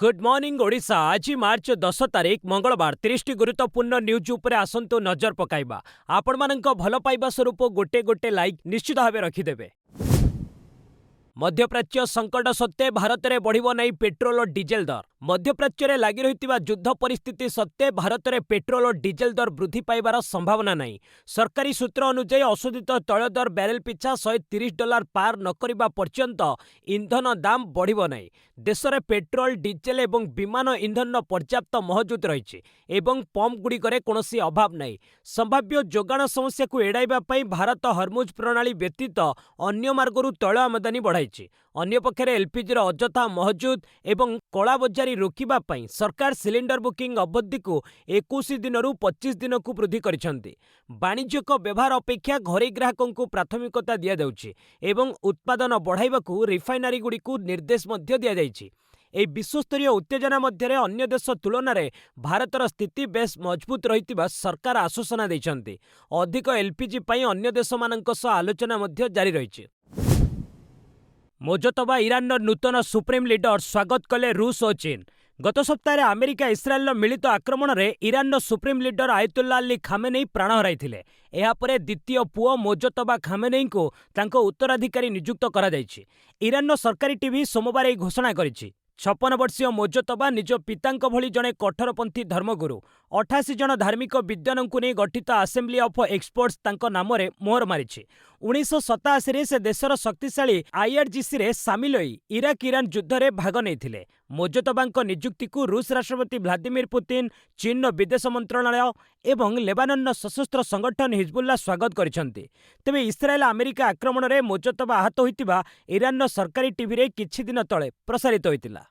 Good morning Odisha. आज मार्च 10 तारिख मंगलवार 30 गुरुत्वपूर्ण न्यूज उपरे आसंतु नजर पकाइबा। आपण मानक भल पाइबा स्वरूप गोटे गोटे लाइक निश्चित भावे रखिदेवे। मध्यप्राच्य संकट सत्वे भारत में बढ़िबो नहीं पेट्रोल और डीजेल दर। मध्यप्राच्य में लगी रही युद्ध परिस्थिति सत्वे भारत में पेट्रोल और डीजेल दर वृद्धि पाइबार संभावना नहीं। सरकारी सूत्र अनुसार अशोधित तैल दर बैरेल पिछा $130 पार न करिबा पर्यंत इंधन दाम बढ़िबो नहीं। देश में पेट्रोल डीजेल और विमान इंधन पर्याप्त महजूद रही एवं पंप गुड़िकरे कौनसी अभाव नहीं। संभाव्य जोगाण समस्या को एड़ाइबा पई भारत हरमुज प्रणाली व्यतीत अन्य मार्गरू तैल आमदानी बढ़ाई। अन्यपक्षे एलपीजी अଯଥା महजूद एवं कला बजारी रोकवा सरकार सिलिंडर बुकिंग अवधि को 21 दिन 25 दिन को वृद्धि करिसेंती। वाणिज्यिक व्यवहार अपेक्षा घरे ग्राहकों को प्राथमिकता दिया जाउछि एवं उत्पादन बढ़ाइबाकू रिफाइनारी गुड़िकू निर्देश मध्य दिया जाइछि। एही विश्वस्तरीय उत्तेजना मध्य अन्य देश तुलन में भारतर स्थिति बेस मजबूत रही सरकार आश्वासना दैछंती। अधिक एलपीजी पई अन्य देश मानक सह आलोचना मध्य जारी रही। मोजतबा इरान नूतन सुप्रीम लीडर स्वागत कले रूस और चीन। गत सप्ताह अमेरिका इस्राएल मिलित आक्रमण में Iran supreme leader ayatollah Ali Khamenei प्राण हराइथिले। एहापरे द्वितीय पुओ मोजतबा खामेनेई को तांको उत्तराधिकारी नियुक्त करा जायछि। इरान सरकारी टीवी सोमवार यह घोषणा करिछि। 56 वर्षीय मोजतबा निज पितांक भली जड़े कठोरपंथी धर्मगुरु 88 जन धार्मिक विद्वान को नहीं गठित असेंबली ऑफ एक्सपर्ट्स तांको नाम रे मोहर मारिछि। 1987 से देशर शक्तिशाली आईआरजीसी रे सामिल होई इराक ईरान युद्ध रे भाग नेइथिले। मोजतबांक नियुक्ति को रूस राष्ट्रपति व्लादिमीर पुतिन, चीन विदेश मंत्रणालय एवं लेबानन सशस्त्र संगठन हिजबुल्ला स्वागत करिसेंती। तेबे इस्राएल अमेरिका आक्रमण रे मोजतबा आहत होइतिबा ईरान सरकारी टीवी रे किछि दिन तळे प्रसारित होइतिला।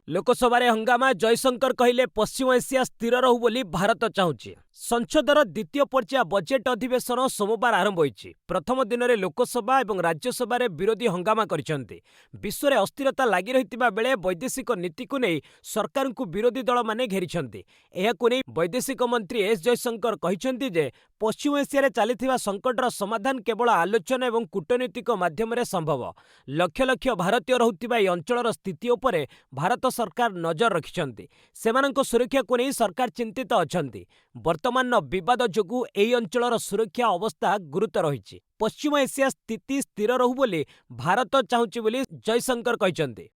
लोकसभा हंगामा। जयशंकर कहिले पश्चिम एशिया स्थिर रहू बोली भारत चाहूछि। संसदर द्वितीय पर्याय बजेट अधिवेशन सोमवार आरंभ होइछि। प्रथम दिन में लोकसभा और राज्यसभा विरोधी हंगामा करिसेंती। विश्व में अस्थिरता लगी रही बेले वैदेशिक नीति को नहीं सरकार को विरोधी दल माने घेरिछंती। एहाकु नहीं वैदेशिक मंत्री एस जयशंकर कहिसेंती जे पश्चिम एशिया चलिथिबा संकटर समाधान केवल आलोचना और कूटनीतिक माध्यम संभव। लक्ष लक्ष भारतीय रहुथिबा ए अंचलर स्थिति उपरे भारत सरकार नजर रखिछंती। सेमानक सुरक्षा को नहीं सरकार चिंतित अछंती। वर्तमान विवाद जोगु एई अंचलर सुरक्षा अवस्था गुरुतर रही। पश्चिम एशिया स्थिति स्थिर रहू बोली भारत चाहूछि बोली जयशंकर कहिसेंती।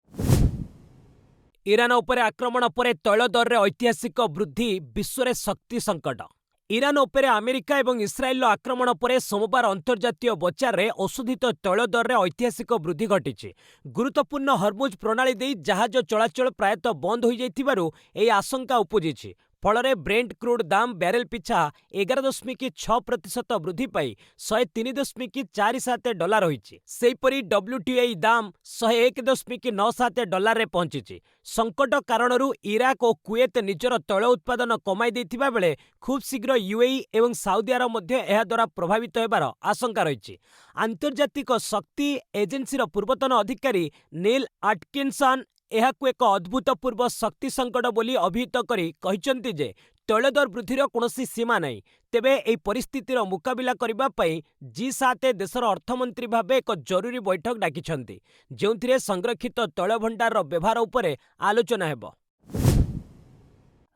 ईरान उपरे आक्रमण पर तैल दर रे ऐतिहासिक वृद्धि। विश्व रे शक्ति संकट। ईरान उपरे अमेरिका और इस्राएल आक्रमण पर सोमवार अंतर्जातीय बजार में अशोधित तैल दर में ऐतिहासिक वृद्धि घटी। गुरुत्वपूर्ण हरमुज प्रणाली दे जहाज चलाचल प्रायतः बंद हो जाइथिबारु एही आशंका उपजिछि। फल ब्रेंट क्रूड दाम बैरेल पिछा 11.6% वृद्धि पाई $103.47 होइछि। सेहीपरि WTI दाम $101.97 रे पहुंची। संकट कारणरू इराक और कुवेत निजर तैल उत्पादन कमाई देथिबा बेले खूब शीघ्र यूएई एवं साउदी अरब मध्य एहा द्वारा प्रभावित हेबार आशंका रही। आंतर्जातिक शक्ति एजेंसीर पूर्वतन अधिकारी नील आटकिंसन एहाकु एक अद्भुतपूर्व शक्ति संकट बोली अभिहित करी कहिसेंती जे तैल दर वृद्धिर कौनसी सीमा नहीं। तेबे एही परिस्थितिर मुकाबिला करिबा पई G7 देशर अर्थमंत्री भावे एक जरूरी बैठक डाकिछंती, जेउथिरे संरक्षित तैल भंडार व्यवहार उपरे आलोचना हेबो।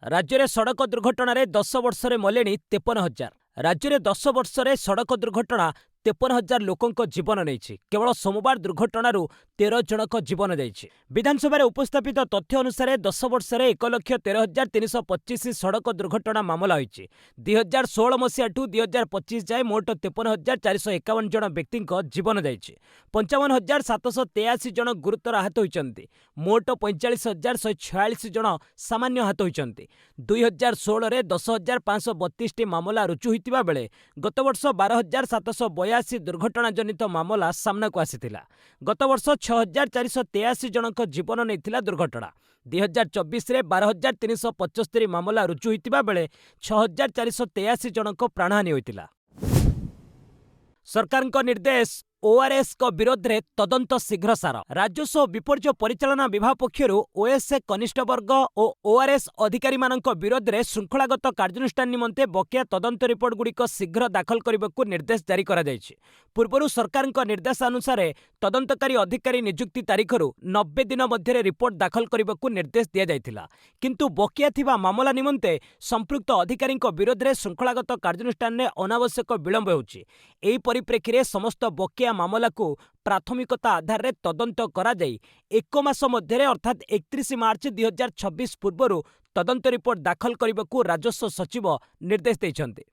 राज्य में सड़क दुर्घटना 10 वर्ष में मलेनी 53,000। राज्य में 10 वर्ष में सड़क दुर्घटना 53,000 लोकों जीवन नहीं। केवल सोमवार दुर्घटना 13 जनक जीवन जाइछि। विधानसभा उपस्थापित तथ्य अनुसार 10 वर्ष में 1,13,325 सड़क दुर्घटना मामला होइछि। 2016 मसीहा ठू 2025 जाए मोट 53,451 जन व्यक्ति जीवन जाइछि। 55,783 जन गुरुतर आहत होइछन्ति। मोट 45,146 जन सामान्य आहत होइछन्ति। 2016 में 10,532 मामला रुजु होइतिबा बेले गत वर्ष 12,782 दुर्घटना जनित मामला सामना को आसीथिला। गत वर्ष 6,483 जनक जीवन नैथिला दुर्घटना। 2024 में 12,375 मामला रुजु होइतिबा बेले 6,483 जनक प्राणहानि होइतिला। सरकार निर्देश ओआरएस विरोध में तदंत शीघ्र सार। राजस्व विपर्यय परिचालना विभाग पक्षर ओएसए कनिष्ठवर्ग और ओआरएस अधिकारी विरोध में श्रृंखलागत कार्यानुष्ठान निमंते बकेया तदंत रिपोर्ट गुड़िक शीघ्र दाखल करने को निर्देश जारी कर पूर्व सरकार निर्देशानुसार तदंतकारी अधिकारी नियुक्ति तारीखर 90 दिन मध्य रिपोर्ट दाखल करने को निर्देश दि जाइथिला। किंतु बकेया थिबा मामला निमंते संपृक्त अधिकारी विरोध में श्रृंखलागत कार्यानुष्ठान में अनावश्यक विलंब होउछि। एही परिप्रेक्षी में समस्त बकेया मामला को प्राथमिकता आधार में तदंत करा जाई 1 मास मध्य अर्थात 31 मार्च 2026 पूर्व तदंत रिपोर्ट दाखल करने को राजस्व सचिव निर्देश देइछन्ते।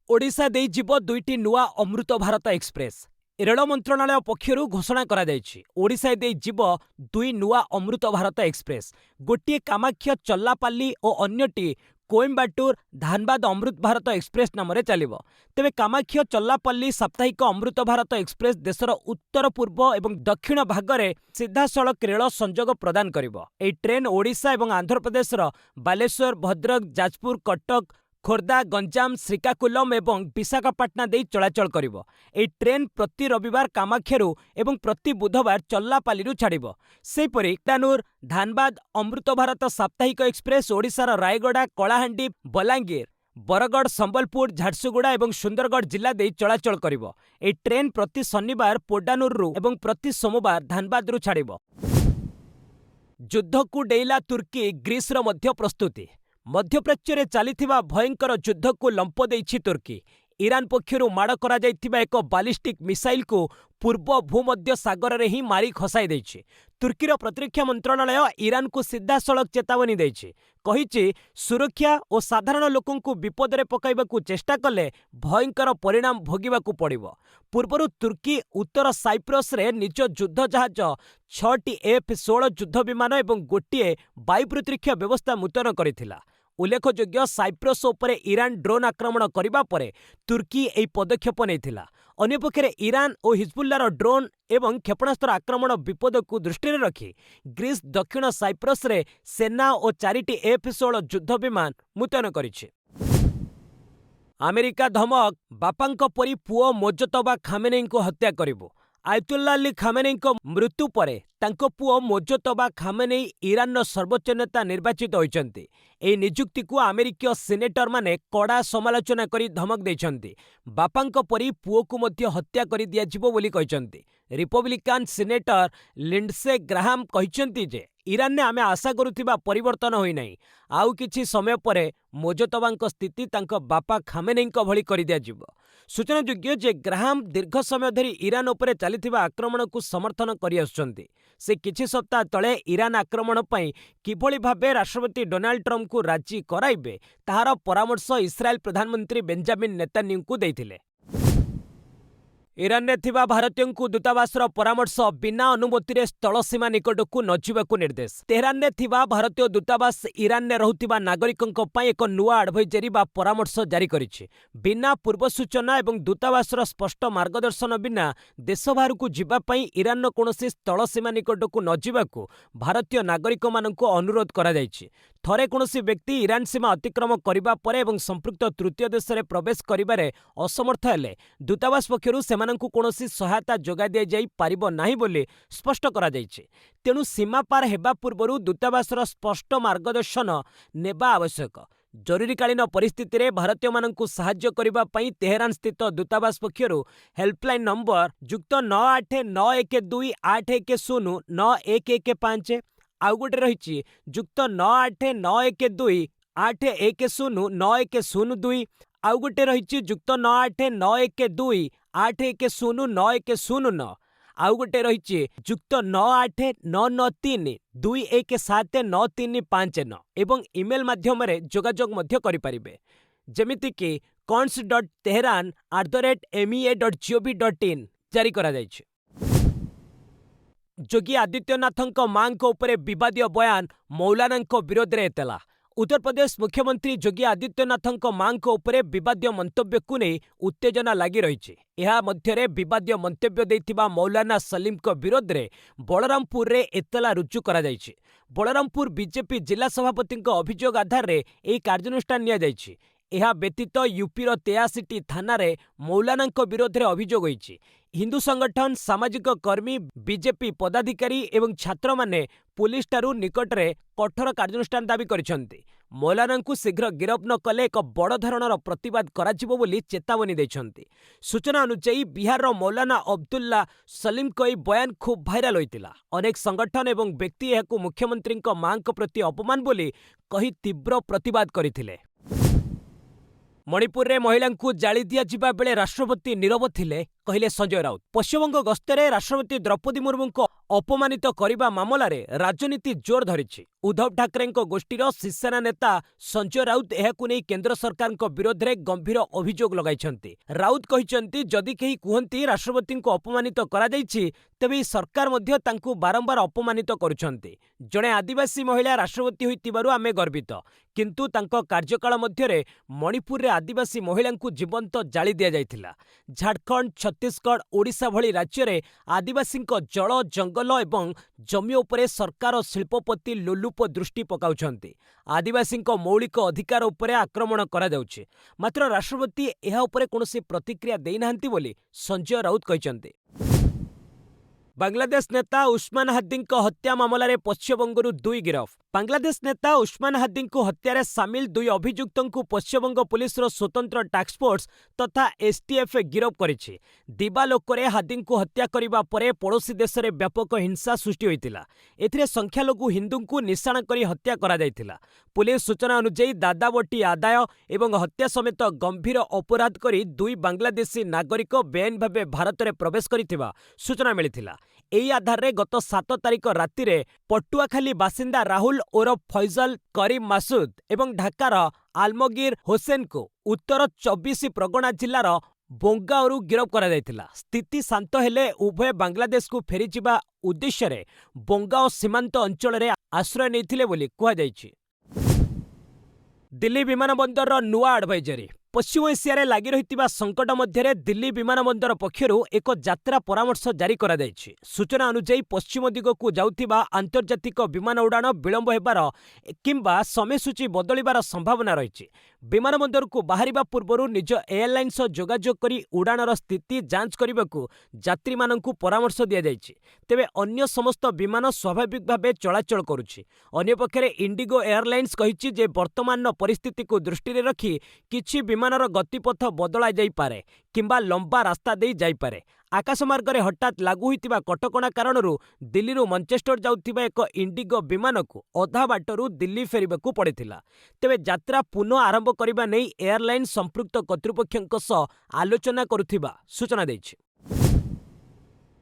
ओडिशा देई जीव 2टी नुआ अमृत भारत एक्सप्रेस। रेल मंत्रणालय पक्षर घोषणा करा जायछि ओडिशा देई जीव 2 नुआ अमृत भारत एक्सप्रेस। गोटे कामाख्या चल्लापाल्ली और अन्यटी कोयम्बाटूर धानबाद अमृत भारत एक्सप्रेस नाम चलिबो। तेबे कामाख्या चल्लापल्ली साप्ताहिक अमृत भारत एक्सप्रेस देशर उत्तर पूर्व एवं दक्षिण भागरे सीधासड़क रेल संजोग प्रदान करिबो। एही ट्रेन ओडिशा एवं आंध्र प्रदेशर बालेश्वर, भद्रक, जाजपुर, कटक, खोर्धा, गंजाम, श्रीकाकुलम एवं विशाखापाटना देई चलाचल करिबो। एही ट्रेन प्रति रविवार कामाख्यारू एवं प्रति बुधवार चल्लापाल्लीरू छाड़िबो। सेहिपरि कानूर धानबाद अमृत भारत साप्ताहिक एक्सप्रेस ओडिशार रायगड़ा, कलाहांडी, बलांगीर, बरगढ़, संबलपुर, झारसुगुड़ा एवं सुंदरगढ़ जिला देई चलाचल करिबो। एही ट्रेन प्रति शनिवार पोडानूररू एवं प्रति सोमवार धानबादरू छाड़िबो। युद्धकू डेइला तुर्की, ग्रीसर मध्य प्रस्तुति। मध्यप्राच्य में चलीथिबा भयंकर युद्ध को लंप देइछि तुर्की। ईरान पक्षरु माड़ करा जाइथिबा एक बालिस्टिक मिसाइल को पूर्व भूमध्य सागर रे ही मारी खसाई देइछि। तुर्कीर प्रतिरक्षा मंत्रणालय ईरान को सीधासळख चेतावनी देइछि। कहिछि सुरक्षा और साधारण लोकों को विपद में पकाइबाकू चेष्टा कले भयंकर परिणाम भोगिबाकू पड़िबो। पूर्वरु तुर्की उत्तर साइप्रस रे निज युद्ध जहाज 6टी F-16 युद्ध विमान एवं गोटे वायु प्रतिरक्षा व्यवस्था मुतयन करिथिला। उल्लेखयोग्य साइप्रस उपरे ईरान ड्रोन आक्रमण करने पर तुर्की यह पदक्षेप नेइथिला। अन्यपक्षे ईरान और हिजबुल्लार ड्रोन एवं क्षेपणास्त्र आक्रमण विपद को दृष्टि रखी ग्रीस दक्षिण साइप्रस रे सेना और 4टी F-16 युद्ध विमान मुतयन करिछि। अमेरिका धमक, बापांक परी पुओ मोजतबा खामेनेई को हत्या करिबो। आयतुल्ला अली खामेनेई मृत्यु परे तांको पुओ मोजतबा खामेनेई ईरान सर्वोच्च नेता निर्वाचित होइचंती। एही नियुक्ति को अमेरिकीय सिनेटर माने कड़ा समालोचना करी धमक देइचंती। बापांक परी पुओ को मध्य हत्या करी दियाजिबो बोली कहिचंती। रिपब्लिकान सिनेटर लिंडसे ग्राहाम कहिचंती जे ईरान ने आमे आशा करुथिबा परिवर्तन होई नाही। आउ किछि समय परे मोजतबांक स्थिति तांको बापा खामेनेईंक भली करी दियाजिबो। सूचनायोग्य जे ग्राहाम दीर्घ समय धरी ईरान उपरे चलिथिबा आक्रमण को समर्थन करि आसुचंती। से किछि सप्ताह तले ईरान आक्रमण पई किभली भाबे राष्ट्रपति डोनाल्ड ट्रम्प को राजी कराइबे ताहार परामर्श इस्राएल प्रधानमंत्री बेंजामिन नेतान्याहू को देइथिले। ईरान में थिबा भारतीयों को दूतावासर परामर्श बिना अनुमति रे स्थल सीमा निकट को नजिबाकू निर्देश। तेहरान में थिबा भारतीय दूतावास ईरान में रहुथिबा नागरिकों पई एक नुआ एडवाइजरी बा परामर्श जारी करिछि। बिना पूर्व सूचना एवं दूतावासर स्पष्ट मार्गदर्शन बिना देश बाहर को जिबा पई ईरान कोनोसी स्थल सीमा निकट को नजिबाकू भारतीय नागरिक माननको अनुरोध करा जाइछि। थरे कोनोसी व्यक्ति ईरान सीमा अतिक्रम करिबा परे एवं संपृक्त तृतीय देश रे प्रवेश करिबारे असमर्थ हेले दूतावास पक्षरु सेमानंकु कोनोसी सहायता जोगा दिया जाई पारिबो नाही बोली स्पष्ट करा जाइछि। तेणु सीमा पार हेबा पूर्वरु दूतावासर स्पष्ट मार्गदर्शन नेबा आवश्यक। जरूरीकालीन परिस्थिति रे भारतीय मानंकु सहाय्य करिबा पई तेहरान स्थित दूतावास पक्षरु हेल्पलाइन नंबर +989128109115 आउ गोटे रही +989128109102 आउ गोटे रही +989128109109 आउ गोटे रही +989932179359 एवं ईमेल माध्यम रे जोगाजोग मध्य करि परिबे जेमिति कि cons.tehran@mea.gov.in जारी करा जाइछि। योगी आदित्यनाथଙ୍କ मांग उपरे विवादीय बयान मौलानाଙ୍କ विरोध रे एतला। उत्तर प्रदेश मुख्यमंत्री योगी आदित्यनाथଙ୍କ मांग उपरे विवादीय मंतव्य को नहीं उत्तेजना लगी रही। यह मध्य विवादीय मंतव्य देथिबा मौलाना सलीमଙ୍କ विरोध रे बलरामपुर रे एतला रुजु करा जाइछि। बलरामपुर बीजेपी जिला सभापति अभियोग आधार रे एही कार्यानुष्ठान निया जाइछि। ଏହା ବ୍ୟତୀତ ୟୁପିର 83ଟି ଥାନାରେ ମୌଲାନାଙ୍କ ବିରୋଧରେ ଅଭିଯୋଗ ହୋଇଛି। ହିନ୍ଦୁ ସଂଗଠନ, ସାମାଜିକ କର୍ମୀ, ବିଜେପି ପଦାଧିକାରୀ ଏବଂ ଛାତ୍ରମାନେ ପୁଲିସଠାରୁ ନିକଟରେ କଠୋର କାର୍ଯ୍ୟାନୁଷ୍ଠାନ ଦାବି କରିଛନ୍ତି। ମୌଲାନାଙ୍କୁ ଶୀଘ୍ର ଗିରଫ ନ କଲେ ଏକ ବଡ଼ ଧରଣର ପ୍ରତିବାଦ କରାଯିବ ବୋଲି ଚେତାବନୀ ଦେଇଛନ୍ତି। ସୂଚନା ଅନୁଯାୟୀ ବିହାରର ମୌଲାନା ଅବଦୁଲ୍ଲା ସଲିମଙ୍କ ଏହି ବୟାନ ଖୁବ୍ ଭାଇରାଲ ହୋଇଥିଲା। ଅନେକ ସଂଗଠନ ଏବଂ ବ୍ୟକ୍ତି ଏହାକୁ ମୁଖ୍ୟମନ୍ତ୍ରୀଙ୍କ ମାଙ୍କ ପ୍ରତି ଅପମାନ ବୋଲି କହି ତୀବ୍ର ପ୍ରତିବାଦ କରିଥିଲେ। ମଣିପୁରରେ ମହିଳାଙ୍କୁ ଜାଳି ଦିଆଯିବା ବେଳେ ରାଷ୍ଟ୍ରପତି ନୀରବ ଥିଲେ, କହିଲେ ସଞ୍ଜୟ ରାଉତ। ପଶ୍ଚିମବଙ୍ଗ ଗସ୍ତରେ ରାଷ୍ଟ୍ରପତି ଦ୍ରୌପଦୀ ମୁର୍ମୁଙ୍କୁ ଅପମାନିତ କରିବା ମାମଲାରେ ରାଜନୀତି ଜୋର ଧରିଛି। ଉଦ୍ଧବ ଠାକରେଙ୍କ ଗୋଷ୍ଠୀର ଶିବସେନା ନେତା ସଞ୍ଜୟ ରାଉତ ଏହାକୁ ନେଇ କେନ୍ଦ୍ର ସରକାରଙ୍କ ବିରୋଧରେ ଗମ୍ଭୀର ଅଭିଯୋଗ ଲଗାଇଛନ୍ତି। ରାଉତ କହିଛନ୍ତି, ଯଦି କେହି କୁହନ୍ତି ରାଷ୍ଟ୍ରପତିଙ୍କୁ ଅପମାନିତ କରାଯାଇଛି, ତେବେ ଏହି ସରକାର ମଧ୍ୟ ତାଙ୍କୁ ବାରମ୍ବାର ଅପମାନିତ କରୁଛନ୍ତି। ଜଣେ ଆଦିବାସୀ ମହିଳା ରାଷ୍ଟ୍ରପତି ହୋଇଥିବାରୁ ଆମେ ଗର୍ବିତ, କିନ୍ତୁ ତାଙ୍କ କାର୍ଯ୍ୟକାଳ ମଧ୍ୟରେ ମଣିପୁରରେ ଆଦିବାସୀ ମହିଳାଙ୍କୁ ଜୀବନ୍ତ ଜାଳି ଦିଆଯାଇଥିଲା। ଝାଡ଼ଖଣ୍ଡ, ଛତିଶଗଡ଼, ଓଡ଼ିଶା ଭଳି ରାଜ୍ୟରେ ଆଦିବାସୀଙ୍କ ଜଳ, ଜଙ୍ଗଲ ଏବଂ ଜମି ଉପରେ ସରକାର ଓ ଶିଳ୍ପପତି ଲୋଲୁପ ଦୃଷ୍ଟି ପକାଉଛନ୍ତି। ଆଦିବାସୀଙ୍କ ମୌଳିକ ଅଧିକାର ଉପରେ ଆକ୍ରମଣ କରାଯାଉଛି। ମାତ୍ର ରାଷ୍ଟ୍ରପତି ଏହା ଉପରେ କୌଣସି ପ୍ରତିକ୍ରିୟା ଦେଇନାହାନ୍ତି ବୋଲି ସଞ୍ଜୟ ରାଉତ କହିଛନ୍ତି। ବାଂଲାଦେଶ ନେତା ଉସ୍ମାନ ହାଦିଙ୍କ ହତ୍ୟା ମାମଲାରେ ପଶ୍ଚିମବଙ୍ଗରୁ 2 ଗିରଫ। ବାଂଲାଦେଶ ନେତା ଉସ୍ମାନ ହାଦିଙ୍କୁ ହତ୍ୟାରେ ସାମିଲ 2 ଅଭିଯୁକ୍ତଙ୍କୁ ପଶ୍ଚିମବଙ୍ଗ ପୁଲିସର ସ୍ୱତନ୍ତ୍ର ଟାସ୍କଫୋର୍ସ ତଥା ଏସ୍ଟିଏଫ୍ ଗିରଫ କରିଛି। ଦିବାଲୋକରେ ହାଦିଙ୍କୁ ହତ୍ୟା କରିବା ପରେ ପଡ଼ୋଶୀ ଦେଶରେ ବ୍ୟାପକ ହିଂସା ସୃଷ୍ଟି ହୋଇଥିଲା। ଏଥିରେ ସଂଖ୍ୟାଲଘୁ ହିନ୍ଦୁଙ୍କୁ ନିଶାନା କରି ହତ୍ୟା କରାଯାଇଥିଲା। ପୁଲିସ ସୂଚନା ଅନୁଯାୟୀ ଦାଦାବଟି ଆଦାୟ ଏବଂ ହତ୍ୟା ସମେତ ଗମ୍ଭୀର ଅପରାଧ କରି 2 ବାଂଲାଦେଶୀ ନାଗରିକ ବେଆଇନ ଭାବେ ଭାରତରେ ପ୍ରବେଶ କରିଥିବା ସୂଚନା ମିଳିଥିଲା। ଏହି ଆଧାରରେ ଗତ 7 ତାରିଖ ରାତିରେ ପଟୁଆଖାଲି ବାସିନ୍ଦା ରାହୁଲ ଓରଫ ଫୈଜଲ କରିମ ମାସୁଦ ଏବଂ ଢାକାର ଆଲମଗୀର ହୋସେନଙ୍କୁ ଉତ୍ତର 24 ପ୍ରଗଣା ଜିଲ୍ଲାର ବୋଙ୍ଗାଓରୁ ଗିରଫ କରାଯାଇଥିଲା। ସ୍ଥିତି ଶାନ୍ତ ହେଲେ ଉଭୟ ବାଂଲାଦେଶକୁ ଫେରିଯିବା ଉଦ୍ଦେଶ୍ୟରେ ବୋଙ୍ଗାଓ ସୀମାନ୍ତ ଅଞ୍ଚଳରେ ଆଶ୍ରୟ ନେଇଥିଲେ ବୋଲି କୁହାଯାଇଛି। ଦିଲ୍ଲୀ ବିମାନ ବନ୍ଦରର ନୂଆ ଆଡଭାଇଜରୀ। ପଶ୍ଚିମ ଏସିଆରେ ଲାଗି ରହିଥିବା ସଙ୍କଟ ମଧ୍ୟରେ ଦିଲ୍ଲୀ ବିମାନ ବନ୍ଦର ପକ୍ଷରୁ ଏକ ଯାତ୍ରା ପରାମର୍ଶ ଜାରି କରାଯାଇଛି। ସୂଚନା ଅନୁଯାୟୀ ପଶ୍ଚିମ ଦିଗକୁ ଯାଉଥିବା ଆନ୍ତର୍ଜାତିକ ବିମାନ ଉଡ଼ାଣ ବିଳମ୍ବ ହେବାର କିମ୍ବା ସମୟସୂଚୀ ବଦଳିବାର ସମ୍ଭାବନା ରହିଛି। ବିମାନ ବନ୍ଦରକୁ ବାହାରିବା ପୂର୍ବରୁ ନିଜ ଏୟାରଲାଇନ୍ ସହ ଯୋଗାଯୋଗ କରି ଉଡ଼ାଣର ସ୍ଥିତି ଯାଞ୍ଚ କରିବାକୁ ଯାତ୍ରୀମାନଙ୍କୁ ପରାମର୍ଶ ଦିଆଯାଇଛି। ତେବେ ଅନ୍ୟ ସମସ୍ତ ବିମାନ ସ୍ୱାଭାବିକ ଭାବେ ଚଳାଚଳ କରୁଛି। ଅନ୍ୟପକ୍ଷରେ ଇଣ୍ଡିଗୋ ଏୟାରଲାଇନ୍ସ କହିଛି ଯେ ବର୍ତ୍ତମାନର ପରିସ୍ଥିତିକୁ ଦୃଷ୍ଟିରେ ରଖି କିଛି ବିମାନର ଗତିପଥ ବଦଳା ଯାଇପାରେ କିମ୍ବା ଲମ୍ବା ରାସ୍ତା ଦେଇ ଯାଇପାରେ। ଆକାଶମାର୍ଗରେ ହଠାତ୍ ଲାଗୁ ହୋଇଥିବା କଟକଣା କାରଣରୁ ଦିଲ୍ଲୀରୁ ମଞ୍ଚେଷ୍ଟର ଯାଉଥିବା ଏକ ଇଣ୍ଡିଗୋ ବିମାନକୁ ଅଧା ବାଟରୁ ଦିଲ୍ଲୀ ଫେରିବାକୁ ପଡ଼ିଥିଲା। ତେବେ ଯାତ୍ରା ପୁନଃ ଆରମ୍ଭ କରିବା ନେଇ ଏୟାରଲାଇନ୍ ସମ୍ପୃକ୍ତ କର୍ତ୍ତୃପକ୍ଷଙ୍କ ସହ ଆଲୋଚନା କରୁଥିବା ସୂଚନା ଦେଇଛି।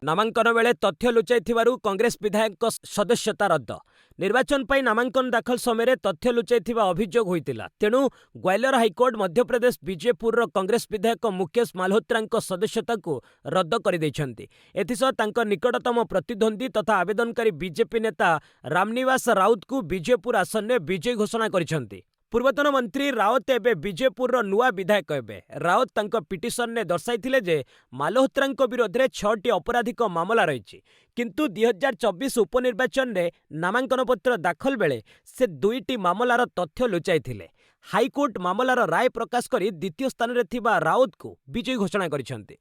ନାମାଙ୍କନ ବେଳେ ତଥ୍ୟ ଲୁଚାଇଥିବାରୁ କଂଗ୍ରେସ ବିଧାୟକଙ୍କ ସଦସ୍ୟତା ରଦ୍ଦ। ନିର୍ବାଚନ ପାଇଁ ନାମାଙ୍କନ ଦାଖଲ ସମୟରେ ତଥ୍ୟ ଲୁଚାଇଥିବା ଅଭିଯୋଗ ହୋଇଥିଲା। ତେଣୁ ଗ୍ୱାଲିୟର ହାଇକୋର୍ଟ ମଧ୍ୟପ୍ରଦେଶ ବିଜେପୁରର କଂଗ୍ରେସ ବିଧାୟକ ମୁକେଶ ମାଲହୋତ୍ରାଙ୍କ ସଦସ୍ୟତାକୁ ରଦ୍ଦ କରିଦେଇଛନ୍ତି। ଏଥିସହ ତାଙ୍କ ନିକଟତମ ପ୍ରତିଦ୍ୱନ୍ଦ୍ୱୀ ତଥା ଆବେଦନକାରୀ ବିଜେପି ନେତା ରାମନିବାସ ରାଉତଙ୍କୁ ବିଜେପୁର ଆସନରେ ବିଜୟୀ ଘୋଷଣା କରିଛନ୍ତି। ପୂର୍ବତନ ମନ୍ତ୍ରୀ ରାଓତ ଏବେ ବିଜେପୁରର ନୂଆ ବିଧାୟକ ହେବେ। ରାଓତ ତାଙ୍କ ପିଟିସନରେ ଦର୍ଶାଇଥିଲେ ଯେ ମାଲହୋତ୍ରାଙ୍କ ବିରୋଧରେ 6ଟି ଅପରାଧିକ ମାମଲା ରହିଛି, କିନ୍ତୁ 2024 ଉପନିର୍ବାଚନରେ ନାମାଙ୍କନ ପତ୍ର ଦାଖଲ ବେଳେ ସେ 2ଟି ମାମଲାର ତଥ୍ୟ ଲୁଚାଇଥିଲେ। ହାଇକୋର୍ଟ ମାମଲାର ରାୟ ପ୍ରକାଶ କରି ଦ୍ୱିତୀୟ ସ୍ଥାନରେ ଥିବା ରାଓତଙ୍କୁ ବିଜୟୀ ଘୋଷଣା କରିଛନ୍ତି।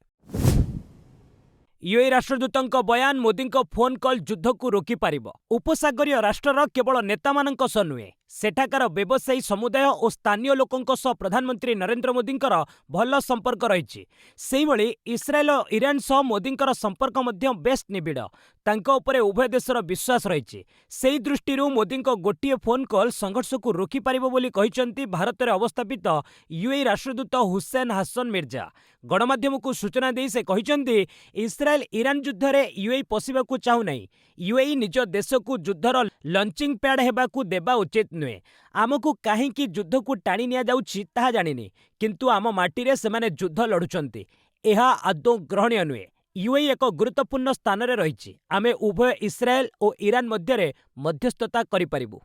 ୟୁଏଇ ରାଷ୍ଟ୍ରଦୂତଙ୍କ ବୟାନ, ମୋଦିଙ୍କ ଫୋନ୍ କଲ୍ ଯୁଦ୍ଧକୁ ରୋକିପାରିବ। ଉପସାଗରୀୟ ରାଷ୍ଟ୍ରର କେବଳ ନେତାମାନଙ୍କ ସହ ନୁହେଁ, ସେଠାକାର ବ୍ୟବସାୟୀ ସମୁଦାୟ ଓ ସ୍ଥାନୀୟ ଲୋକଙ୍କ ସହ ପ୍ରଧାନମନ୍ତ୍ରୀ ନରେନ୍ଦ୍ର ମୋଦିଙ୍କର ଭଲ ସମ୍ପର୍କ ରହିଛି। ସେହିଭଳି ଇସ୍ରାଏଲ ଓ ଇରାନ ସହ ମୋଦିଙ୍କର ସମ୍ପର୍କ ମଧ୍ୟ ବେଶ୍ ନିବିଡ଼। ତାଙ୍କ ଉପରେ ଉଭୟ ଦେଶର ବିଶ୍ୱାସ ରହିଛି। ସେହି ଦୃଷ୍ଟିରୁ ମୋଦିଙ୍କ ଗୋଟିଏ ଫୋନ୍ କଲ୍ ସଂଘର୍ଷକୁ ରୋକିପାରିବ ବୋଲି କହିଛନ୍ତି ଭାରତରେ ଅବସ୍ଥାପିତ ୟୁଏଇ ରାଷ୍ଟ୍ରଦୂତ ହୁସେନ ହାସନ ମିର୍ଜା। ଗଣମାଧ୍ୟମକୁ ସୂଚନା ଦେଇ ସେ କହିଛନ୍ତି, ଇସ୍ରାଏଲ ଇରାନ ଯୁଦ୍ଧରେ ୟୁଏଇ ପଶିବାକୁ ଚାହୁଁନାହିଁ। ୟୁଏଇ ନିଜ ଦେଶକୁ ଯୁଦ୍ଧର ଲଞ୍ଚିଂ ପ୍ୟାଡ୍ ହେବାକୁ ଦେବା ଉଚିତ ନୁହେଁ। ଆମକୁ କାହିଁକି ଯୁଦ୍ଧକୁ ଟାଣି ନିଆଯାଉଛି ତାହା ଜାଣିନି, କିନ୍ତୁ ଆମ ମାଟିରେ ସେମାନେ ଯୁଦ୍ଧ ଲଢ଼ୁଛନ୍ତି। ଏହା ଆଦୌ ଗ୍ରହଣୀୟ ନୁହେଁ। ୟୁଏଇ ଏକ ଗୁରୁତ୍ୱପୂର୍ଣ୍ଣ ସ୍ଥାନରେ ରହିଛି। ଆମେ ଉଭୟ ଇସ୍ରାଏଲ ଓ ଇରାନ ମଧ୍ୟରେ ମଧ୍ୟସ୍ଥତା କରିପାରିବୁ।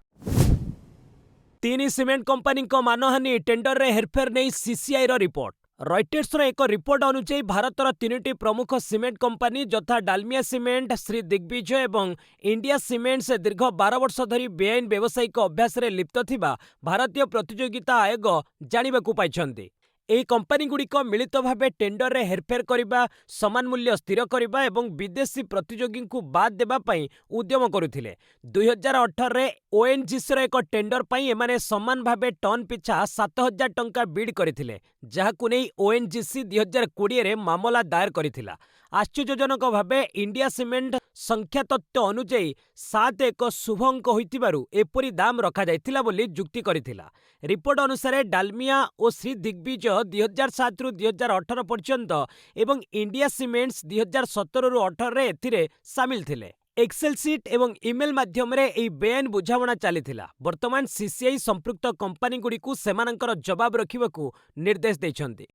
3 ସିମେଣ୍ଟ କମ୍ପାନୀଙ୍କ ମାନହାନି ଟେଣ୍ଡରରେ ହେରଫେର ନେଇ ସିସିଆଇର ରିପୋର୍ଟ। ରୟଟର୍ସର ଏକ ରିପୋର୍ଟ ଅନୁଯାୟୀ ଭାରତର ତିନୋଟି ପ୍ରମୁଖ ସିମେଣ୍ଟ କମ୍ପାନୀ ଯଥା ଡାଲମିଆ ସିମେଣ୍ଟ, ଶ୍ରୀ ଦିଗ୍ବିଜୟ ଏବଂ ଇଣ୍ଡିଆ ସିମେଣ୍ଟସ୍ ଦୀର୍ଘ 12 ବର୍ଷ ଧରି ବେଆଇନ ବ୍ୟବସାୟିକ ଅଭ୍ୟାସରେ ଲିପ୍ତ ଥିବା ଭାରତୀୟ ପ୍ରତିଯୋଗିତା ଆୟୋଗ ଜାଣିବାକୁ ପାଇଛନ୍ତି। ଏହି କମ୍ପାନୀଗୁଡ଼ିକ ମିଳିତ ଭାବେ ଟେଣ୍ଡରରେ ହେରଫେର କରିବା, ସମାନ ମୂଲ୍ୟ ସ୍ଥିର କରିବା ଏବଂ ବିଦେଶୀ ପ୍ରତିଯୋଗୀଙ୍କୁ ବାଦ୍ ଦେବା ପାଇଁ ଉଦ୍ୟମ କରୁଥିଲେ। 2018ରେ ଓଏନ୍ଜିସିର ଏକ ଟେଣ୍ଡର ପାଇଁ ଏମାନେ ସମାନ ଭାବେ ଟନ୍ ପିଛା 7,000 ଟଙ୍କା ବିଡ୍ କରିଥିଲେ, ଯାହାକୁ ନେଇ ଓଏନ୍ଜିସି 2020ରେ ମାମଲା ଦାୟର କରିଥିଲା। ଆଶ୍ଚର୍ଯ୍ୟଜନକ ଭାବେ ଇଣ୍ଡିଆ ସିମେଣ୍ଟ ସଂଖ୍ୟାତତ୍ତ୍ୱ ଅନୁଯାୟୀ 7 ଏକ ଶୁଭ ଅଙ୍କ ହୋଇଥିବାରୁ ଏପରି ଦାମ ରଖାଯାଇଥିଲା ବୋଲି ଯୁକ୍ତି କରିଥିଲା। ରିପୋର୍ଟ ଅନୁସାରେ ଡାଲମିଆ ଓ ଶ୍ରୀ ଦିଗ୍ବିଜୟ 2007ରୁ 2018 ପର୍ଯ୍ୟନ୍ତ ଏବଂ ଇଣ୍ଡିଆ ସିମେଣ୍ଟସ୍ 2017ରୁ 18ରେ ଏଥିରେ ସାମିଲ ଥିଲେ। ଏକ୍ସେଲ ସିଟ୍ ଏବଂ ଇମେଲ ମାଧ୍ୟମରେ ଏହି ବେଆଇନ ବୁଝାମଣା ଚାଲିଥିଲା। ବର୍ତ୍ତମାନ ସିସିଆଇ ସମ୍ପୃକ୍ତ କମ୍ପାନୀଗୁଡ଼ିକୁ ସେମାନଙ୍କର ଜବାବ ରଖିବାକୁ ନିର୍ଦ୍ଦେଶ ଦେଇଛନ୍ତି।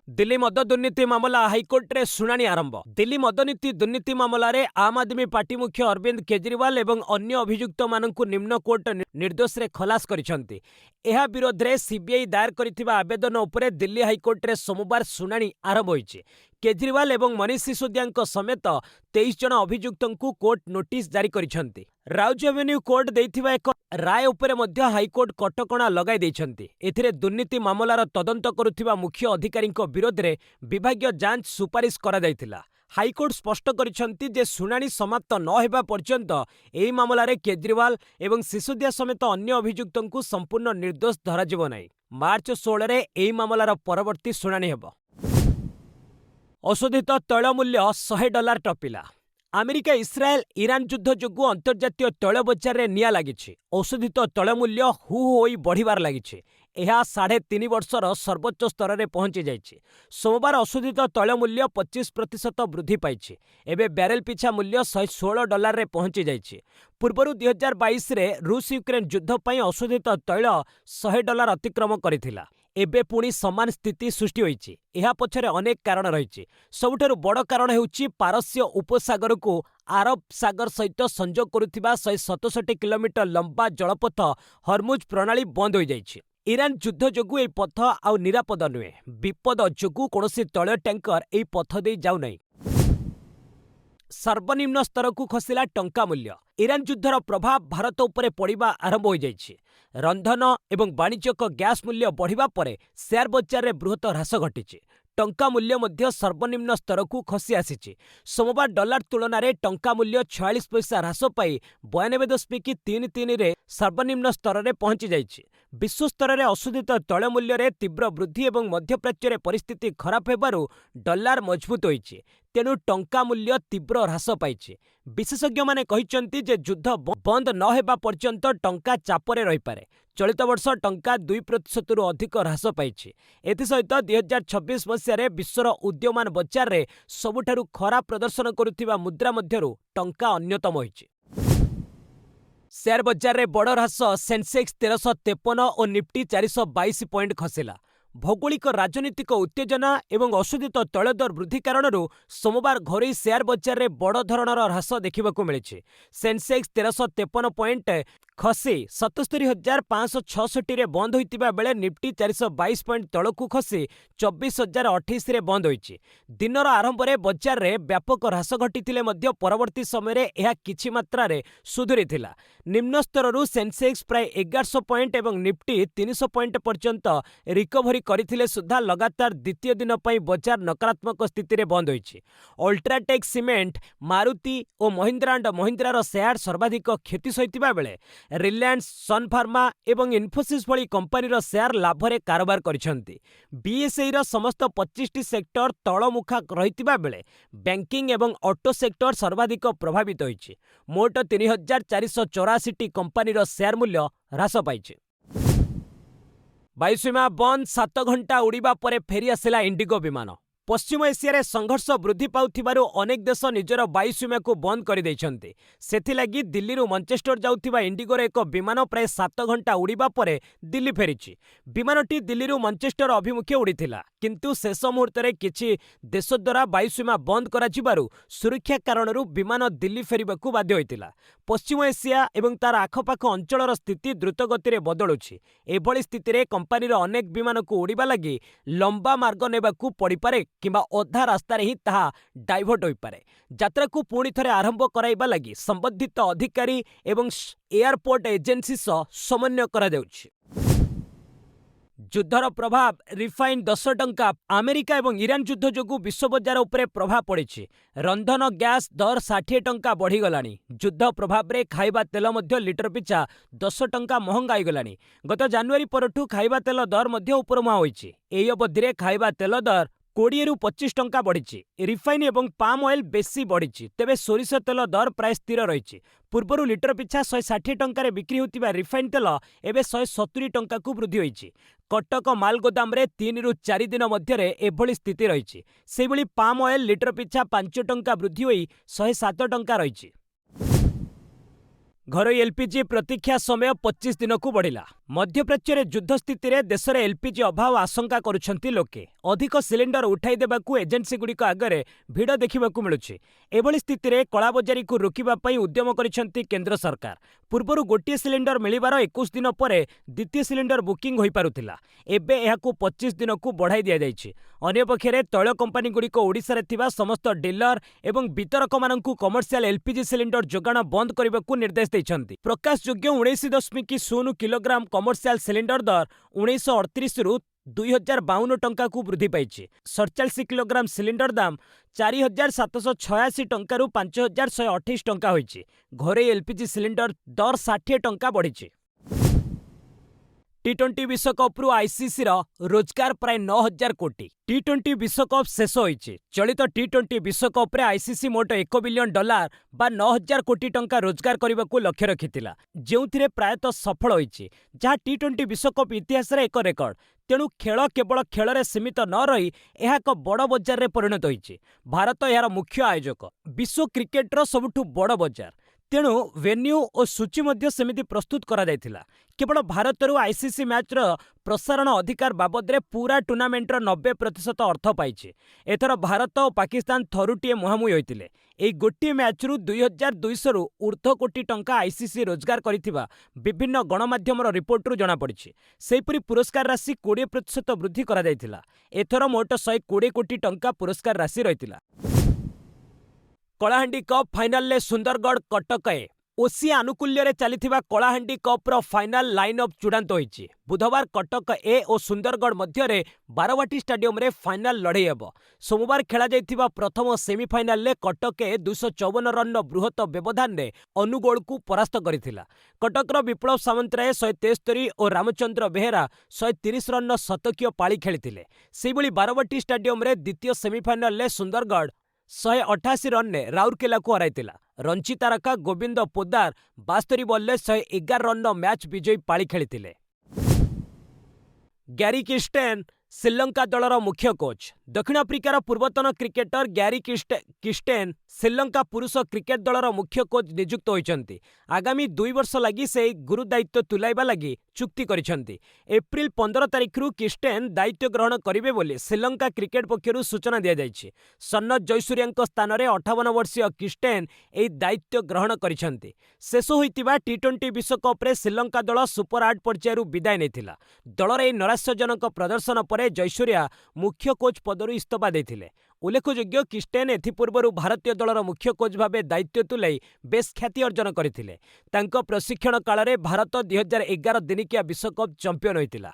ଦିଲ୍ଲୀ ମଦ ଦୁର୍ନୀତି ମାମଲା ହାଇକୋର୍ଟରେ ଶୁଣାଣି ଆରମ୍ଭ। ଦିଲ୍ଲୀ ମଦନୀତି ଦୁର୍ନୀତି ମାମଲାରେ ଆମ୍ ଆଦମୀ ପାର୍ଟି ମୁଖ୍ୟ ଅରବିନ୍ଦ କେଜରିୱାଲ ଏବଂ ଅନ୍ୟ ଅଭିଯୁକ୍ତମାନଙ୍କୁ ନିମ୍ନ କୋର୍ଟ ନିର୍ଦ୍ଦୋଷରେ ଖଲାସ କରିଛନ୍ତି। ଏହା ବିରୋଧରେ ସିବିଆଇ ଦାୟର କରିଥିବା ଆବେଦନ ଉପରେ ଦିଲ୍ଲୀ ହାଇକୋର୍ଟରେ ସୋମବାର ଶୁଣାଣି ଆରମ୍ଭ ହୋଇଛି। କେଜରିୱାଲ ଏବଂ ମନୀଷ ସିସୋଦିଆଙ୍କ ସମେତ 23 ଜଣ ଅଭିଯୁକ୍ତଙ୍କୁ କୋର୍ଟ ନୋଟିସ୍ ଜାରି କରିଛନ୍ତି। ରାଉଜ ଆଭେନ୍ୟୁ କୋର୍ଟ ଦେଇଥିବା ଏକ ରାୟ ଉପରେ ମଧ୍ୟ ହାଇକୋର୍ଟ କଟକଣା ଲଗାଇ ଦେଇଛନ୍ତି। ଏଥିରେ ଦୁର୍ନୀତି ମାମଲାର ତଦନ୍ତ କରୁଥିବା ମୁଖ୍ୟ ଅଧିକାରୀଙ୍କ ବିରୋଧରେ ବିଭାଗୀୟ ଯାଞ୍ଚ ସୁପାରିଶ କରାଯାଇଥିଲା। ହାଇକୋର୍ଟ ସ୍ପଷ୍ଟ କରିଛନ୍ତି ଯେ ଶୁଣାଣି ସମାପ୍ତ ନ ହେବା ପର୍ଯ୍ୟନ୍ତ ଏହି ମାମଲାରେ କେଜରିୱାଲ ଏବଂ ସିସୋଦିଆ ସମେତ ଅନ୍ୟ ଅଭିଯୁକ୍ତଙ୍କୁ ସମ୍ପୂର୍ଣ୍ଣ ନିର୍ଦ୍ଦୋଷ ଧରାଯିବ ନାହିଁ। ମାର୍ଚ୍ଚ 16ରେ ଏହି ମାମଲାର ପରବର୍ତ୍ତୀ ଶୁଣାଣି ହେବ। ଅଶୋଧିତ ତୈଳ ମୂଲ୍ୟ $100 ଟପିଲା। ଆମେରିକା ଇସ୍ରାଏଲ ଇରାନ ଯୁଦ୍ଧ ଯୋଗୁଁ ଅନ୍ତର୍ଜାତୀୟ ତୈଳ ବଜାରରେ ନିଆଁ ଲାଗିଛି। ଅଶୋଧିତ ତୈଳ ମୂଲ୍ୟ ହୁ ହୋଇ ବଢ଼ିବାରେ ଲାଗିଛି। ଏହା 3.5 ବର୍ଷର ସର୍ବୋଚ୍ଚ ସ୍ତରରେ ପହଞ୍ଚି ଯାଇଛି। ସୋମବାର ଅଶୋଧିତ ତୈଳ ମୂଲ୍ୟ 25% ବୃଦ୍ଧି ପାଇଛି। ଏବେ ବ୍ୟାରେଲ ପିଛା ମୂଲ୍ୟ $116ରେ ପହଞ୍ଚି ଯାଇଛି। ପୂର୍ବରୁ 2022ରେ ରୁଷ ୟୁକ୍ରେନ ଯୁଦ୍ଧ ପାଇଁ ଅଶୋଧିତ ତୈଳ $100 ଅତିକ୍ରମ କରିଥିଲା। ଏବେ ପୁଣି ସମାନ ସ୍ଥିତି ସୃଷ୍ଟି ହୋଇଛି। ଏହା ପଛରେ ଅନେକ କାରଣ ରହିଛି। ସବୁଠାରୁ ବଡ଼ କାରଣ ହେଉଛି ପାରସ୍ୟ ଉପସାଗରକୁ ଆରବ ସାଗର ସହିତ ସଂଯୋଗ କରୁଥିବା 167 କିଲୋମିଟର ଲମ୍ବା ଜଳପଥ ହରମୁଜ ପ୍ରଣାଳୀ ବନ୍ଦ ହୋଇଯାଇଛି। ଇରାନ ଯୁଦ୍ଧ ଯୋଗୁଁ ଏହି ପଥ ଆଉ ନିରାପଦ ନୁହେଁ। ବିପଦ ଯୋଗୁଁ କୌଣସି ତୈଳ ଟ୍ୟାଙ୍କର ଏହି ପଥ ଦେଇ ଯାଉନାହିଁ। ସର୍ବନିମ୍ନ ସ୍ତରକୁ ଖସିଲା ଟଙ୍କା ମୂଲ୍ୟ। ଇରାନ ଯୁଦ୍ଧର ପ୍ରଭାବ ଭାରତ ଉପରେ ପଡ଼ିବା ଆରମ୍ଭ ହୋଇଯାଇଛି। ରନ୍ଧନ ଏବଂ ବାଣିଜ୍ୟିକ ଗ୍ୟାସ୍ ମୂଲ୍ୟ ବଢ଼ିବା ପରେ ସେୟାର ବଜାରରେ ବୃହତ ହ୍ରାସ ଘଟିଛି। ଟଙ୍କା ମୂଲ୍ୟ ମଧ୍ୟ ସର୍ବନିମ୍ନ ସ୍ତରକୁ ଖସି ଆସିଛି। ସୋମବାର ଡଲାର ତୁଳନାରେ ଟଙ୍କା ମୂଲ୍ୟ 46 ପଇସା ହ୍ରାସ ପାଇ 92.33ରେ ସର୍ବନିମ୍ନ ସ୍ତରରେ ପହଞ୍ଚି ଯାଇଛି। ବିଶ୍ୱସ୍ତରରେ ଅଶୋଧିତ ତୈଳ ମୂଲ୍ୟରେ ତୀବ୍ର ବୃଦ୍ଧି ଏବଂ ମଧ୍ୟପ୍ରାଚ୍ୟରେ ପରିସ୍ଥିତି ଖରାପ ହେବାରୁ ଡଲାର ମଜବୁତ ହୋଇଛି। ତେଣୁ ଟଙ୍କା ମୂଲ୍ୟ ତୀବ୍ର ହ୍ରାସ ପାଇଛି। ବିଶେଷଜ୍ଞମାନେ କହିଛନ୍ତି ଯେ ଯୁଦ୍ଧ ବନ୍ଦ ନ ହେବା ପର୍ଯ୍ୟନ୍ତ ଟଙ୍କା ଚାପରେ ରହିପାରେ। ଚଳିତ ବର୍ଷ ଟଙ୍କା 2%ରୁ ଅଧିକ ହ୍ରାସ ପାଇଛି। ଏଥିସହିତ 2026 ମସିହାରେ ବିଶ୍ୱର ଉଦୀୟମାନ ବଜାରରେ ସବୁଠାରୁ ଖରାପ ପ୍ରଦର୍ଶନ କରୁଥିବା ମୁଦ୍ରା ମଧ୍ୟରୁ ଟଙ୍କା ଅନ୍ୟତମ ହୋଇଛି। ସେୟାର ବଜାରରେ ବଡ଼ ହ୍ରାସ, ସେନ୍ସେକ୍ସ 1353 ଓ ନିଫ୍ଟି 422 ପଏଣ୍ଟ ଖସିଲା। ଭୌଗୋଳିକ ରାଜନୈତିକ ଉତ୍ତେଜନା ଏବଂ ଅଶୋଧିତ ତୈଳ ଦର ବୃଦ୍ଧି କାରଣରୁ ସୋମବାର ଘରୋଇ ସେୟାର ବଜାରରେ ବଡ଼ ଧରଣର ହ୍ରାସ ଦେଖିବାକୁ ମିଳିଛି। ସେନ୍ସେକ୍ସ 1353 ପଏଣ୍ଟ ଖସି 77,566ରେ ବନ୍ଦ ହୋଇଥିବା ବେଳେ ନିଫ୍ଟି 422 ପଏଣ୍ଟ ତଳକୁ ଖସି 24,028ରେ ବନ୍ଦ ହୋଇଛି। ଦିନର ଆରମ୍ଭରେ ବଜାରରେ ବ୍ୟାପକ ହ୍ରାସ ଘଟିଥିଲେ ମଧ୍ୟ ପରବର୍ତ୍ତୀ ସମୟରେ ଏହା କିଛି ମାତ୍ରାରେ ସୁଧୁରିଥିଲା। ନିମ୍ନ ସ୍ତରରୁ ସେନ୍ସେକ୍ସ ପ୍ରାୟ 1100 ପଏଣ୍ଟ ଏବଂ ନିଫ୍ଟି 300 ପଏଣ୍ଟ ପର୍ଯ୍ୟନ୍ତ ରିକଭରି କରିଥିଲେ ସୁଦ୍ଧା ଲଗାତାର ଦ୍ୱିତୀୟ ଦିନ ପାଇଁ ବଜାର ନକାରାତ୍ମକ ସ୍ଥିତିରେ ବନ୍ଦ ହୋଇଛି। ଅଲ୍ଟ୍ରାଟେକ୍ ସିମେଣ୍ଟ, ମାରୁତି ଓ ମହିନ୍ଦ୍ରା ଆଣ୍ଡ ମହିନ୍ଦ୍ରାର ସେୟାର ସର୍ବାଧିକ କ୍ଷତି ସହିଥିବା ବେଳେ ରିଲାଏନ୍ସ, ସନ୍ ଫାର୍ମା ଏବଂ ଇନଫୋସିସ୍ ଭଳି କମ୍ପାନୀର ସେୟାର ଲାଭରେ କାରବାର କରିଛନ୍ତି। ବିଏସ୍ଇର ସମସ୍ତ 25ଟି ସେକ୍ଟର ତଳମୁଖା ରହିଥିବା ବେଳେ ବ୍ୟାଙ୍କିଂ ଏବଂ ଅଟୋ ସେକ୍ଟର ସର୍ବାଧିକ ପ୍ରଭାବିତ ହୋଇଛି। ମୋଟ 3,484ଟି କମ୍ପାନୀର ସେୟାର ମୂଲ୍ୟ ହ୍ରାସ ପାଇଛି। ବାୟୁସୀମା ବନ୍ଦ, 7 ଘଣ୍ଟା ଉଡ଼ିବା ପରେ ଫେରି ଆସିଲା ଇଣ୍ଡିଗୋ ବିମାନ। पश्चिम एशिया संघर्ष वृद्धि पाउथिबारु अनेक देश निजर वायुसीमा को बंद कर दैछन्ते। सेथिलागि दिल्लीरू मंचेस्टर जाउथिबा इंडिगोर एक विमान प्राय 7 घंटा उड़िबा परे दिल्ली फेरिछि। विमानटी दिल्लीरू मंचेस्टर अभिमुखे उड़िथिला, किंतु शेष मुहूर्त किछि देश द्वारा वायुसीमा बंद कराजिबारु सुरक्षा कारणरू विमान दिल्ली फेरिबाकू बाध्य होइतिला। पश्चिम एशिया एवं तार आखपाख अंचलर स्थिति द्रुतगति बदलुछि। एभଳି स्थितिरे कंपानीर अनेक विमान को उड़िबा लागि लंबा मार्ग नेबाकू पड़िपारे किंबा अधा रास्तार ही ताहा डाइभर्ट होइपारे। यात्रा को पुणी थरे आरंभ कराइबा लागि संबंधित अधिकारी एवं एयरपोर्ट एजेंसी सह समन्वय करा जाउछि। युद्धर प्रभाव रिफाइन 10 टंका। अमेरिका एवं ईरान युद्ध जोगु विश्व बजार उपरे प्रभाव पड़िछि। रंधन गैस दर 60 टंका बढ़ीगलानी। युद्ध प्रभाव रे खाइबा तेल मध्य लिटर पिछा 10 टंका महंगा होइगलानी। गत जानुआरी परठू खाइबा तेल दर मध्य उपरमुआ होइछि। एही अवधिरे खाइबा तेल दर 20 रु 25 टंका बढ़िछि। रिफाइन एवं पाम ऑयल बेसी बढ़िछि, तेबे सोरिष तेल दर प्राय स्थिर रहिछि। पूर्वरु लिटर पिछा 160 टंका बिक्री होतिबा रिफाइन तेल एबे 170 टंका को वृद्धि होइछि। कटक माल गोदाम रे 3 रु 4 दिन मध्यरे एभଳି स्थिति रहिछि। सेहिभଳି पाम ऑयल लिटर पिछा 5 टंका वृद्धि होई 107 टंका रहिछि। घरोई एलपीजी प्रतीक्षा समय 25 दिन को बढ़िला। मध्यप्राच्य युद्ध स्थिति रे देश में एलपीजी अभाव आशंका करुछंती लोके। अधिक सिलिंडर उठाई देबाकू एजेंसी गुड़िक आगरे भिड़ देखिबाकू मिलुछि। एभଳି स्थिति रे कलाबजारी को रोकिबा पई उद्यम करिछंती केंद्र सरकार। पूर्वरु गोटिए सिलिंडर मिलिबार 21 दिन परे द्वितीय सिलिंडर बुकिंग होई पारुथिला। एबे एहाकू 25 दिन को बढ़ाई दिया जाइछि। अन्य पक्षरे तैल कंपानी गुड़िक ओडिशा रे थिबा समस्त डीलर एवं वितरक माननकू कमर्शियल एलपीजी सिलिंडर जोगाण बंद करबाकू निर्देश दैछंती। प्रकाश योग्य 19.0 किलोग्राम कमर्शियल सिलिंडर दर 1938 रु 2052 टंका को वृद्धि पाइछि। 47 किलोग्राम सिलिंडर दाम 4786 टंका रु 5128 टंका होइछि। घरे एलपीजी सिलिंडर दर 60 टंका बढ़िछि। टी20 विश्वकप रु आईसीसी रोजगार प्राय 9000 कोटी। टी20 विश्वकप शेष होइछि। चलित टी20 विश्वकप रे आईसीसी मोट $1 बिलियन बा 9000 कोटी टंका रोजगार करने को लक्ष्य रखिथिला, जेउथिरे प्रायतः सफल होइछि, जहाँ टी20 विश्वकप इतिहास रे एक रेकर्ड। तेणु खेल केवल खेल रे सीमित न रही यह एक बड़ बजार रे परिणत होइछि। भारत यार मुख्य आयोजक, विश्व क्रिकेटर सबुठु बड़ बजार। तेणु वेन्यू और सूची मध्य सेमिति प्रस्तुत करा जायथिला। केवल भारतरू आईसीसी मैच प्रसारण अधिकार बाबद रे पूरा टूर्नामेंटर 90% अर्थ पाइछे। एथर भारत और पाकिस्तान थरुटीए मुहांमुही होइतिले। एई गोटिए मैच रु 2200 रु ऊर्ध्व कोटी टंका आईसीसी रोजगार करिथिबा विभिन्न गणमाध्यमर रिपोर्टरू जणा पड़िछि। सेहिपरि पुरस्कार राशि 20% वृद्धि करा जायथिला। एथर मोट 120 कोटी टंका पुरस्कार राशि रहितिला। कलाहांडी कप फाइनाल ले सुंदरगढ़ कटक ए ओसिया आनुकूल्य रे चलिथिबा कलाहांडी कप रो फाइनाल लाइनअप चूड़ांत होइछि। बुधवार कटक ए और सुंदरगढ़ मध्य रे बारवाटी स्टेडियम रे फाइनाल लड़ाई हेबो। सोमवार खेला जाइथिबा प्रथम सेमीफाइनाल ले कटक ए 254 रन बृहत व्यवधान रे अनुगोल को परास्त करिथिला। कटक रो विप्लव सामंतराय 173 और रामचंद्र बेहेरा 130 रन शतकीय पाଳି खेलिथिले। सेहिभଳି बारवाटी स्टेडियम रे द्वितीय सेमीफाइनाल ले सुंदरगढ़ 188 रन ने राउरकेला को हराइतिला। रणजी तारका गोविंद पोद्दार 72 बॉल ले 111 रन मैच विजयी पाଳି खेलिथिले। ग्यारी किस्टेन श्रीलंका दलर मुख्य कोच। दक्षिण अफ्रिकार पूर्वतन क्रिकेटर ग्यारी किस्टेन श्रीलंका पुरुष क्रिकेट दलर मुख्य कोच नियुक्त होइछन्ति। आगामी 2 वर्ष लगी से गुरु दायित्व तुलाइबा लगी चुक्ति करिछन्ति। एप्रिल 15 तारिख रु किस्टेन दायित्व ग्रहण करिवे बोली श्रीलंका क्रिकेट पक्षरु सूचना दिया जाइछि। सन्नत जयसूर्याଙ୍କ स्थान रे 58 वर्षीय किस्टेन एई दायित्व ग्रहण करिछन्ति। शेष होइतिबा टी20 विश्वकप रे श्रीलंका दल सुपर 8 पर्यायरु विदाय नेथिला। दलर एई निराशाजनक प्रदर्शन परे जयसूर्या मुख्य कोच पदरु इस्तफा देथिले। उल्लेखयोग्य किस्टेन एथिपूर्वरु भारतीय दलर मुख्य कोच भावे दायित्व तुलाई बेस ख्याति अर्जन करथिले। तांको प्रशिक्षण काल रे भारत 2011 दिनिकिया विश्वकप चैंपियन होइतिला।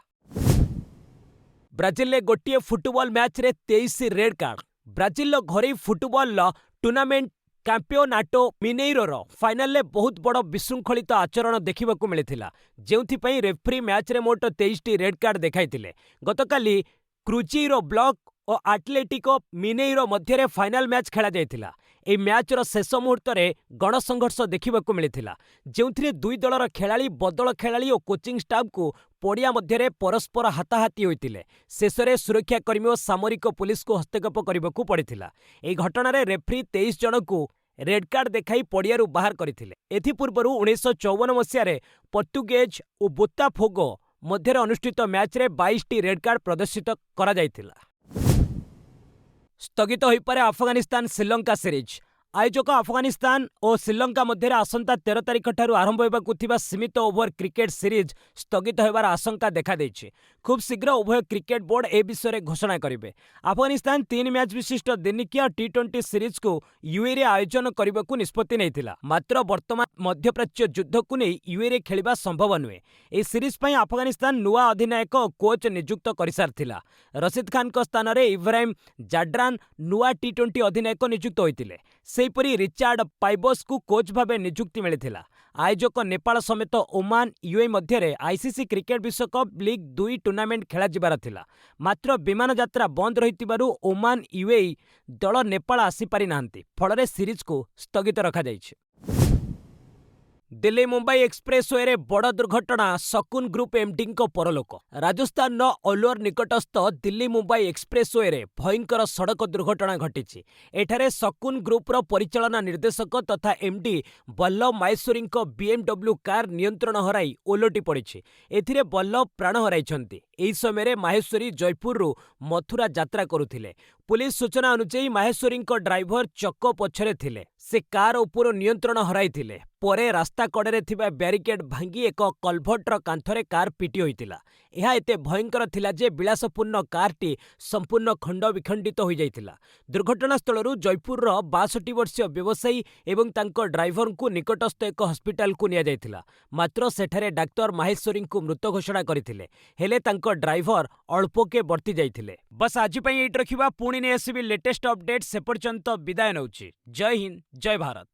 ब्राजिल ले गोटिए फुटबॉल मैच रे 23 रेड कार्ड। ब्राजिल घरोई football tournament Campeonato Mineiro final ले बहुत बड़ विशृंखलित आचरण देखिबाकू मिलिथिला, जेउथिपई रेफरी मैच रे मोट 23 रेड कार्ड देखाइथिले। गतकाली क्रुजेइरो ब्लॉक और एटलेटिको मिनेइरो मध्य फाइनाल मैच खेला जाइथिला। ଏହି ମ୍ୟାଚ୍ର ଶେଷ ମୁହୂର୍ତ୍ତରେ ଗଣସଂଘର୍ଷ ଦେଖିବାକୁ ମିଳିଥିଲା, ଯେଉଁଥିରେ ଦୁଇ ଦଳର ଖେଳାଳି, ବଦଳ ଖେଳାଳି ଓ କୋଚିଂ ଷ୍ଟାଫ୍ଙ୍କୁ ପଡ଼ିଆ ମଧ୍ୟରେ ପରସ୍ପର ହାତାହାତି ହୋଇଥିଲେ। ଶେଷରେ ସୁରକ୍ଷାକର୍ମୀ ଓ ସାମରିକ ପୁଲିସକୁ ହସ୍ତକ୍ଷେପ କରିବାକୁ ପଡ଼ିଥିଲା। ଏହି ଘଟଣାରେ ରେଫ୍ରି 23 ଜଣଙ୍କୁ ରେଡ୍ କାର୍ଡ ଦେଖାଇ ପଡ଼ିଆରୁ ବାହାର କରିଥିଲେ। ଏଥିପୂର୍ବରୁ 1954 ମସିହାରେ ପର୍ତ୍ତୁଗେଜ ଓ ବୋତାଫୋଗୋ ମଧ୍ୟରେ ଅନୁଷ୍ଠିତ ମ୍ୟାଚ୍ରେ 22ଟି ରେଡ୍ କାର୍ଡ ପ୍ରଦର୍ଶିତ କରାଯାଇଥିଲା। ସ୍ଥଗିତ ହୋଇପାରେ ଆଫଗାନିସ୍ତାନ ଶ୍ରୀଲଙ୍କା ସିରିଜ୍। ଆୟୋଜକ ଆଫଗାନିସ୍ତାନ ଓ ଶ୍ରୀଲଙ୍କା ମଧ୍ୟରେ ଆସନ୍ତା 13 ତାରିଖଠାରୁ ଆରମ୍ଭ ହେବାକୁ ଥିବା ସୀମିତ ଓଭର କ୍ରିକେଟ୍ ସିରିଜ୍ ସ୍ଥଗିତ ହେବାର ଆଶଙ୍କା ଦେଖାଦେଇଛି। ଖୁବ୍ ଶୀଘ୍ର ଉଭୟ କ୍ରିକେଟ୍ ବୋର୍ଡ ଏ ବିଷୟରେ ଘୋଷଣା କରିବେ। ଆଫଗାନିସ୍ତାନ 3 ମ୍ୟାଚ୍ ବିଶିଷ୍ଟ ଦିନିକିଆ T20 ସିରିଜ୍କୁ ୟୁଏରେ ଆୟୋଜନ କରିବାକୁ ନିଷ୍ପତ୍ତି ନେଇଥିଲା। ମାତ୍ର ବର୍ତ୍ତମାନ ମଧ୍ୟପ୍ରାଚ୍ୟ ଯୁଦ୍ଧକୁ ନେଇ ୟୁଏରେ ଖେଳିବା ସମ୍ଭବ ନୁହେଁ। ଏହି ସିରିଜ୍ ପାଇଁ ଆଫଗାନିସ୍ତାନ ନୂଆ ଅଧିନାୟକ ଓ କୋଚ୍ ନିଯୁକ୍ତ କରିସାରିଥିଲା। ରସିଦ୍ ଖାନଙ୍କ ସ୍ଥାନରେ ଇବ୍ରାହିମ୍ ଜାଡ୍ରାନ୍ ନୂଆ T20 ଅଧିନାୟକ ନିଯୁକ୍ତ ହୋଇଥିଲେ। ସେହିପରି ରିଚାର୍ଡ ପାଇବସ୍ଙ୍କୁ କୋଚ୍ ଭାବେ ନିଯୁକ୍ତି ମିଳିଥିଲା। ଆୟୋଜକ ନେପାଳ ସମେତ ଓମାନ, ୟୁଏ ମଧ୍ୟରେ ଆଇସିସି କ୍ରିକେଟ୍ ବିଶ୍ୱକପ୍ ଲିଗ୍ 2 ଟୁର୍ଣ୍ଣାମେଣ୍ଟ ଖେଳାଯିବାର ଥିଲା। ମାତ୍ର ବିମାନ ଯାତ୍ରା ବନ୍ଦ ରହିଥିବାରୁ ଓମାନ, ୟୁଏଇ ଦଳ ନେପାଳ ଆସିପାରିନାହାନ୍ତି। ଫଳରେ ସିରିଜ୍କୁ ସ୍ଥଗିତ ରଖାଯାଇଛି। ଦିଲ୍ଲୀ ମୁମ୍ବାଇ ଏକ୍ସପ୍ରେସୱେରେ ବଡ଼ ଦୁର୍ଘଟଣା, ଶକୁନ ଗ୍ରୁପ୍ ଏମ୍ଡିଙ୍କ ପରଲୋକ। ରାଜସ୍ଥାନର ଅଲୱର ନିକଟସ୍ଥ ଦିଲ୍ଲୀ ମୁମ୍ବାଇ ଏକ୍ସପ୍ରେସୱେରେ ଭୟଙ୍କର ସଡ଼କ ଦୁର୍ଘଟଣା ଘଟିଛି। ଏଠାରେ ଶକୁନ ଗ୍ରୁପର ପରିଚାଳନା ନିର୍ଦ୍ଦେଶକ ତଥା ଏମ୍ଡି ବଲ୍ଲଭ ମାହେଶ୍ୱରୀଙ୍କ BMW କାର୍ ନିୟନ୍ତ୍ରଣ ହରାଇ ଓଲଟି ପଡ଼ିଛି। ଏଥିରେ ବଲ୍ଲଭ ପ୍ରାଣ ହରାଇଛନ୍ତି। ଏହି ସମୟରେ ମାହେଶ୍ୱରୀ ଜୟପୁରରୁ ମଥୁରା ଯାତ୍ରା କରୁଥିଲେ। ପୁଲିସ ସୂଚନା ଅନୁଯାୟୀ ମାହେଶ୍ୱରୀଙ୍କ ଡ୍ରାଇଭର ଚକ ପଛରେ ଥିଲେ। ସେ କାର୍ ଉପରୁ ନିୟନ୍ତ୍ରଣ ହରାଇଥିଲେ। ପରେ ରାସ୍ତା କଡ଼ରେ ଥିବା ବ୍ୟାରିକେଡ୍ ଭାଙ୍ଗି ଏକ କଲଭର୍ଟର କାନ୍ଥରେ କାର୍ ପିଟି ହୋଇଥିଲା। ଏହା ଏତେ ଭୟଙ୍କର ଥିଲା ଯେ ବିଳାସପୂର୍ଣ୍ଣ କାର୍ଟି ସମ୍ପୂର୍ଣ୍ଣ ଖଣ୍ଡବିଖଣ୍ଡିତ ହୋଇଯାଇଥିଲା। ଦୁର୍ଘଟଣାସ୍ଥଳରୁ ଜୟପୁରର 62 ବର୍ଷୀୟ ବ୍ୟବସାୟୀ ଏବଂ ତାଙ୍କ ଡ୍ରାଇଭରଙ୍କୁ ନିକଟସ୍ଥ ଏକ ହସ୍ପିଟାଲକୁ ନିଆଯାଇଥିଲା। ମାତ୍ର ସେଠାରେ ଡାକ୍ତର ମାହେଶ୍ୱରୀଙ୍କୁ ମୃତ ଘୋଷଣା କରିଥିଲେ। ହେଲେ ତାଙ୍କ ଡ୍ରାଇଭର ଅଳ୍ପକେ ବର୍ତ୍ତି ଯାଇଥିଲେ। ବସ୍ ଆଜି ପାଇଁ ଏଇଠି ରଖିବା। ପୁଣି ନେଇ ଆସିବି ଲେଟେଷ୍ଟ ଅପଡେଟ୍। ସେ ପର୍ଯ୍ୟନ୍ତ ବିଦାୟ ନେଉଛି। ଜୟ ହିନ୍ଦ, ଜୟ ଭାରତ।